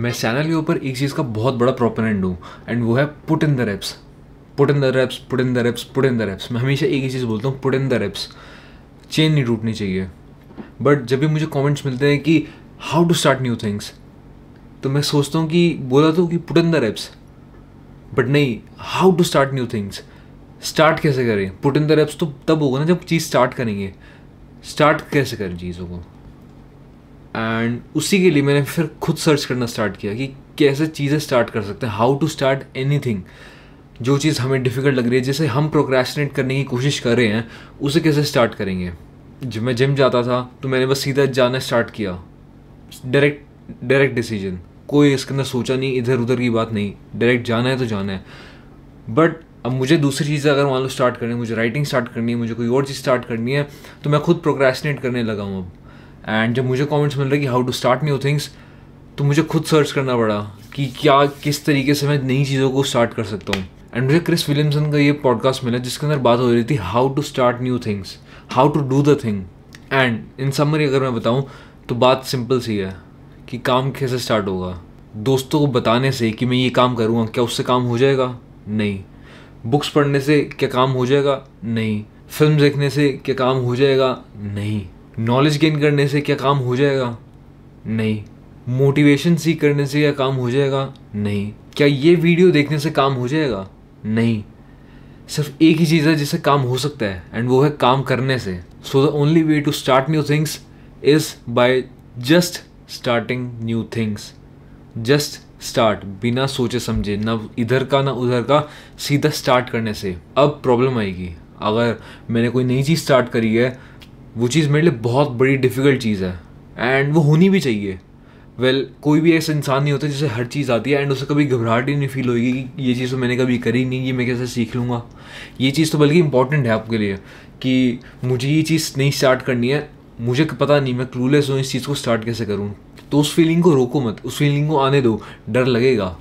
मैं चैनल के ऊपर एक चीज़ का बहुत बड़ा प्रोपोनेंट हूँ एंड वो है put in the reps, put in the reps, put in the reps, put in the reps. मैं हमेशा एक ही चीज़ बोलता हूँ, put in the reps. Chain नहीं टूटनी चाहिए। बट जब भी मुझे कमेंट्स मिलते हैं कि how to start new things, तो मैं सोचता हूँ कि बोला तो कि put in the reps, but नहीं, how to start new things. Start कैसे करें? पुट इन द रेप्स तो तब होगा ना जब चीज़ स्टार्ट करेंगे। स्टार्ट कैसे करें चीज़ों को? एंड उसी के लिए मैंने फिर खुद सर्च करना स्टार्ट किया कि कैसे चीज़ें स्टार्ट कर सकते हैं, हाउ टू स्टार्ट एनीथिंग। जो चीज़ हमें डिफ़िकल्ट लग रही है, जैसे हम प्रोक्रेस्टिनेट करने की कोशिश कर रहे हैं, उसे कैसे स्टार्ट करेंगे। जब मैं जिम जाता था तो मैंने बस सीधा जाना स्टार्ट किया, डायरेक्ट डिसीजन, कोई इसके अंदर सोचा नहीं, इधर उधर की बात नहीं, डायरेक्ट जाना है तो जाना है। बट अब मुझे दूसरी चीज़ें अगर मान लो स्टार्ट करनी है, मुझे राइटिंग स्टार्ट करनी है, मुझे कोई और चीज़ स्टार्ट करनी है, तो मैं खुद प्रोक्रेस्टिनेट करने लगा हूँ अब। एंड जब मुझे कमेंट्स मिल रहे कि how to start new things, तो मुझे खुद सर्च करना पड़ा कि क्या किस तरीके से मैं नई चीज़ों को स्टार्ट कर सकता हूँ। एंड मुझे क्रिस विलियमसन का ये पॉडकास्ट मिला जिसके अंदर बात हो रही थी how to start new things, how to do the thing. And in summary अगर मैं बताऊँ तो बात सिंपल सी है कि काम कैसे स्टार्ट होगा। दोस्तों को बताने से कि मैं ये काम करूँगा, क्या उससे काम हो जाएगा? नहीं। बुक्स पढ़ने से क्या काम हो जाएगा? नहीं। फिल्म देखने से क्या काम हो जाएगा? नहीं। नॉलेज गेन करने से क्या काम हो जाएगा? नहीं। मोटिवेशन सीख करने से क्या काम हो जाएगा? नहीं। क्या ये वीडियो देखने से काम हो जाएगा? नहीं। सिर्फ एक ही चीज़ है जिससे काम हो सकता है, एंड वो है काम करने से। So the only way to start new things is by just starting new things. Just start, बिना सोचे समझे, ना इधर का ना उधर का, सीधा स्टार्ट करने से। अब प्रॉब्लम आएगी, अगर मैंने कोई नई चीज़ स्टार्ट करी है, वो चीज़ मेरे लिए बहुत बड़ी डिफ़िकल्ट चीज़ है एंड वो होनी भी चाहिए। कोई भी ऐसा इंसान नहीं होता जिसे हर चीज़ आती है एंड उसे कभी घबराहट ही नहीं फील होगी कि ये चीज़ तो मैंने कभी करी नहीं, ये मैं कैसे सीख लूँगा। ये चीज़ तो बल्कि इंपॉर्टेंट है आपके लिए कि मुझे ये चीज़ नहीं स्टार्ट करनी है, मुझे पता नहीं, मैं क्लूलेस हूँ इस चीज़ को स्टार्ट कैसे करूँ। तो उस फीलिंग को रोको मत, उस फीलिंग को आने दो। डर लगेगा,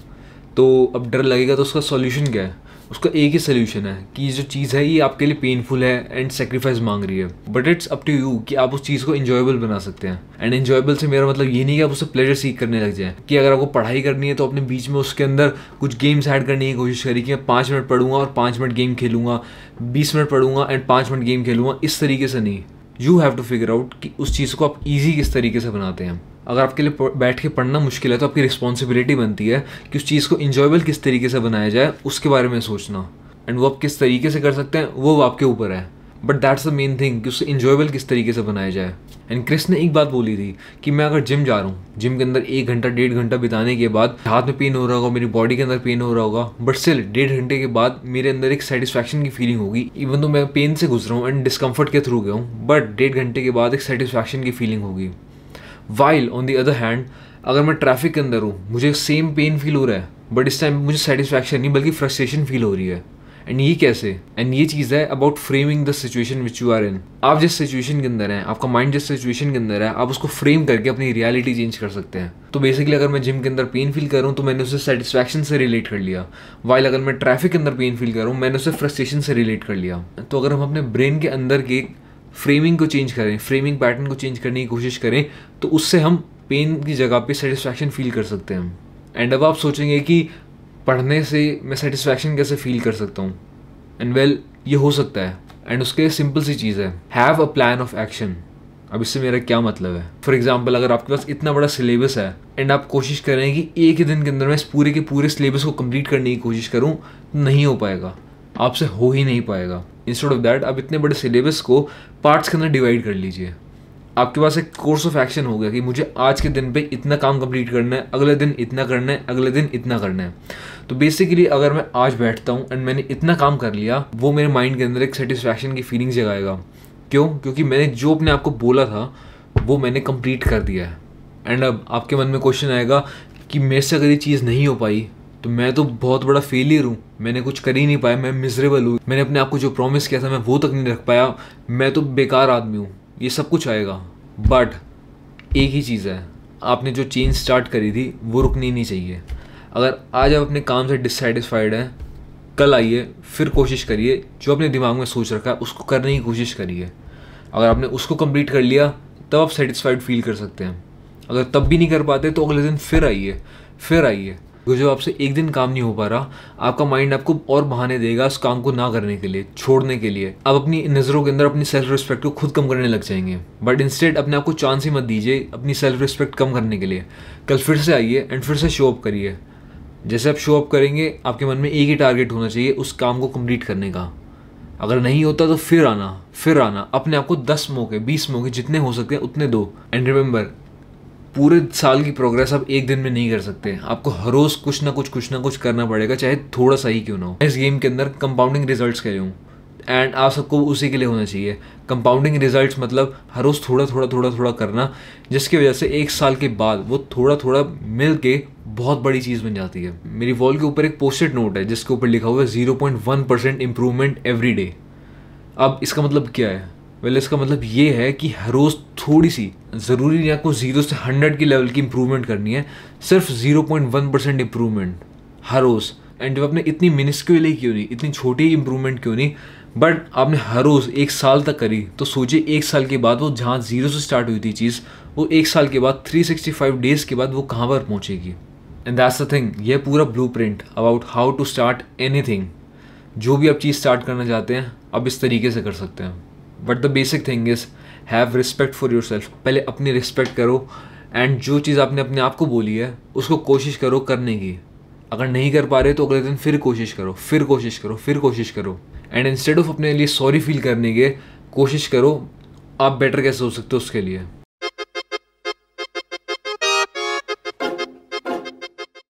तो अब डर लगेगा तो उसका सॉल्यूशन क्या है? उसका एक ही सोल्यूशन है कि ये जो चीज़ है ये आपके लिए पेनफुल है एंड सेक्रीफाइस मांग रही है, but it's up to you कि आप उस चीज़ को इंजॉयबल बना सकते हैं। एंड इंजॉयबल से मेरा मतलब ये नहीं कि आप उससे प्लेजर सीख करने लग जाए, कि अगर आपको पढ़ाई करनी है तो अपने बीच में उसके अंदर कुछ गेम्स ऐड करने की कोशिश करी कि मैं 5 मिनट पढ़ूंगा और 5 मिनट गेम खेलूंगा, 20 मिनट पढ़ूंगा एंड 5 मिनट गेम खेलूंगा। इस तरीके से नहीं। You have to figure out कि उस चीज़ को आप ईजी किस तरीके से बनाते हैं। अगर आपके लिए बैठ के पढ़ना मुश्किल है तो आपकी रिस्पॉन्सिबिलिटी बनती है कि उस चीज़ को इंजॉयबल किस तरीके से बनाया जाए, उसके बारे में सोचना। एंड वो आप किस तरीके से कर सकते हैं वो आपके ऊपर है, but that's the main thing कि उससे इंजॉयबल किस तरीके से बनाया जाए। एंड क्रिस ने एक बात बोली थी कि मैं अगर जिम जा रहा हूँ, जिम के अंदर 1 घंटा 1.5 घंटा बिताने के बाद हाथ में पेन हो रहा होगा, मेरी बॉडी के अंदर पेन हो रहा होगा, बट स्टिल 1.5 घंटे के बाद मेरे अंदर एक सेटिस्फैक्शन की फीलिंग होगी। इवन तो मैं पेन से गुजरा हूँ एंड डिस्कम्फर्ट के थ्रू गया हूँ, बट 1.5 घंटे के बाद एक सेटिस्फैक्शन की फीलिंग होगी। While on the other hand, अगर मैं ट्रैफिक के अंदर हूँ, मुझे सेम पेन फील हो रहा है, बट इस टाइम मुझे सेटिस्फैक्शन नहीं बल्कि फ्रस्ट्रेशन फील हो रही है। एंड ये कैसे? एंड ये चीज़ है about framing the situation which you are in. आप जिस सिचुएशन के अंदर हैं, आपका माइंड जिस सिचुएशन के अंदर है, आप उसको फ्रेम करके अपनी रियलिटी चेंज कर सकते हैं। तो बेसिकली अगर मैं जिम के अंदर पेन फील कर रहा हूँ तो मैंने उसे सेटिस्फैक्शन से रिलेट कर लिया, वाइल अगर मैं ट्रैफिक के अंदर पेन फील कर रहा हूँ मैंने उसे फ्रस्ट्रेशन से रिलेट कर लिया। तो अगर हम अपने ब्रेन के अंदर के फ्रेमिंग को चेंज करें, फ्रेमिंग पैटर्न को चेंज करने की कोशिश करें, तो उससे हम पेन की जगह पे सेटिस्फैक्शन फील कर सकते हैं। एंड अब आप सोचेंगे कि पढ़ने से मैं सेटिस्फैक्शन कैसे फील कर सकता हूँ? एंड वेल, ये हो सकता है। एंड उसके सिंपल सी चीज़ है, have a plan of action. अब इससे मेरा क्या मतलब है? फॉर एग्जाम्पल, अगर आपके पास इतना बड़ा सिलेबस है एंड आप कोशिश कर रहे हैं कि एक ही दिन के अंदर मैं इस पूरे के पूरे सिलेबस को कंप्लीट करने की कोशिश करूँ, तो नहीं हो पाएगा, आपसे हो ही नहीं पाएगा। इंस्टेड ऑफ दैट, आप इतने बड़े सिलेबस को पार्ट्स के अंदर डिवाइड कर लीजिए। आपके पास एक कोर्स ऑफ एक्शन हो गया कि मुझे आज के दिन पे इतना काम कंप्लीट करना है, अगले दिन इतना करना है, अगले दिन इतना करना है। तो बेसिकली अगर मैं आज बैठता हूँ एंड मैंने इतना काम कर लिया, वो मेरे माइंड के अंदर एक सेटिस्फैक्शन की फीलिंग जगाएगा। क्यों? क्योंकि मैंने जो अपने आप को बोला था वो मैंने कंप्लीट कर दिया है। एंड अब आपके मन में क्वेश्चन आएगा कि मेरे से अगर ये चीज़ नहीं हो पाई तो मैं तो बहुत बड़ा फेलियर हूँ, मैंने कुछ कर ही नहीं पाया, मैं मिजरेबल हूँ, मैंने अपने आप को जो प्रॉमिस किया था मैं वो तक नहीं रख पाया, मैं तो बेकार आदमी हूँ। ये सब कुछ आएगा, बट एक ही चीज़ है, आपने जो चेंज स्टार्ट करी थी वो रुकनी नहीं चाहिए। अगर आज आप अपने काम से डिससेटिस्फाइड हैं, कल आइए फिर कोशिश करिए, जो अपने दिमाग में सोच रखा है उसको करने की कोशिश करिए। अगर आपने उसको कंप्लीट कर लिया तब आप सेटिस्फाइड फील कर सकते हैं। अगर तब भी नहीं कर पाते तो अगले दिन फिर आइए, फिर आइए। जो आपसे एक दिन काम नहीं हो पा रहा, आपका माइंड आपको और बहाने देगा उस काम को ना करने के लिए, छोड़ने के लिए। आप अपनी नज़रों के अंदर अपनी सेल्फ रिस्पेक्ट को खुद कम करने लग जाएंगे। बट इंस्टेड अपने आप को चांस ही मत दीजिए अपनी सेल्फ रिस्पेक्ट कम करने के लिए। कल फिर से आइए एंड फिर से शो अप करिए। जैसे आप शो अप करेंगे, आपके मन में एक ही टारगेट होना चाहिए उस काम को कंप्लीट करने का। अगर नहीं होता तो फिर आना, अपने आप को 10 मौके 20 मौके जितने हो सकते हैं उतने दो। एंड रिमेंबर, पूरे साल की प्रोग्रेस आप एक दिन में नहीं कर सकते। आपको हर रोज कुछ ना कुछ करना पड़ेगा, चाहे थोड़ा सा ही क्यों ना हो। इस गेम के अंदर कंपाउंडिंग रिजल्ट्स कह रहा हूँ, एंड आप सबको उसी के लिए होना चाहिए। कंपाउंडिंग रिजल्ट्स मतलब हर रोज थोड़ा करना, जिसकी वजह से एक साल के बाद वो थोड़ा मिल के बहुत बड़ी चीज़ बन जाती है। मेरी वॉल के ऊपर एक पोस्टेड नोट है जिसके ऊपर लिखा हुआ है 0.1% इम्प्रूवमेंट एवरी डे। अब इसका मतलब क्या है? इसका मतलब ये है कि हर रोज़ थोड़ी सी, ज़रूरी नहीं आपको 0 से 100 की लेवल की इंप्रूवमेंट करनी है, सिर्फ 0.1% इम्प्रूवमेंट हर रोज़। एंड जब आपने इतनी मिनिस्क्यूल ही क्यों नहीं, इतनी छोटी इंप्रूवमेंट क्यों नहीं, बट आपने हर रोज़ एक साल तक करी, तो सोचिए एक साल के बाद वो जहाँ 0 से स्टार्ट हुई थी चीज़, वो एक साल के बाद 365 डेज़ के बाद वो कहाँ पर पहुँचेगी। एंड दैट्स द थिंग, ये पूरा blueprint about how to start anything. जो भी आप चीज़ स्टार्ट करना चाहते हैं, आप इस तरीके से कर सकते हैं। But the basic thing is have respect for your self. पहले अपनी रिस्पेक्ट करो, एंड जो चीज़ आपने अपने आप को बोली है उसको कोशिश करो करने की। अगर नहीं कर पा रहे तो अगले दिन फिर कोशिश करो। एंड इंस्टेड ऑफ अपने लिए सॉरी फील करने के, कोशिश करो आप बेटर कैसे हो सकते हो उसके लिए।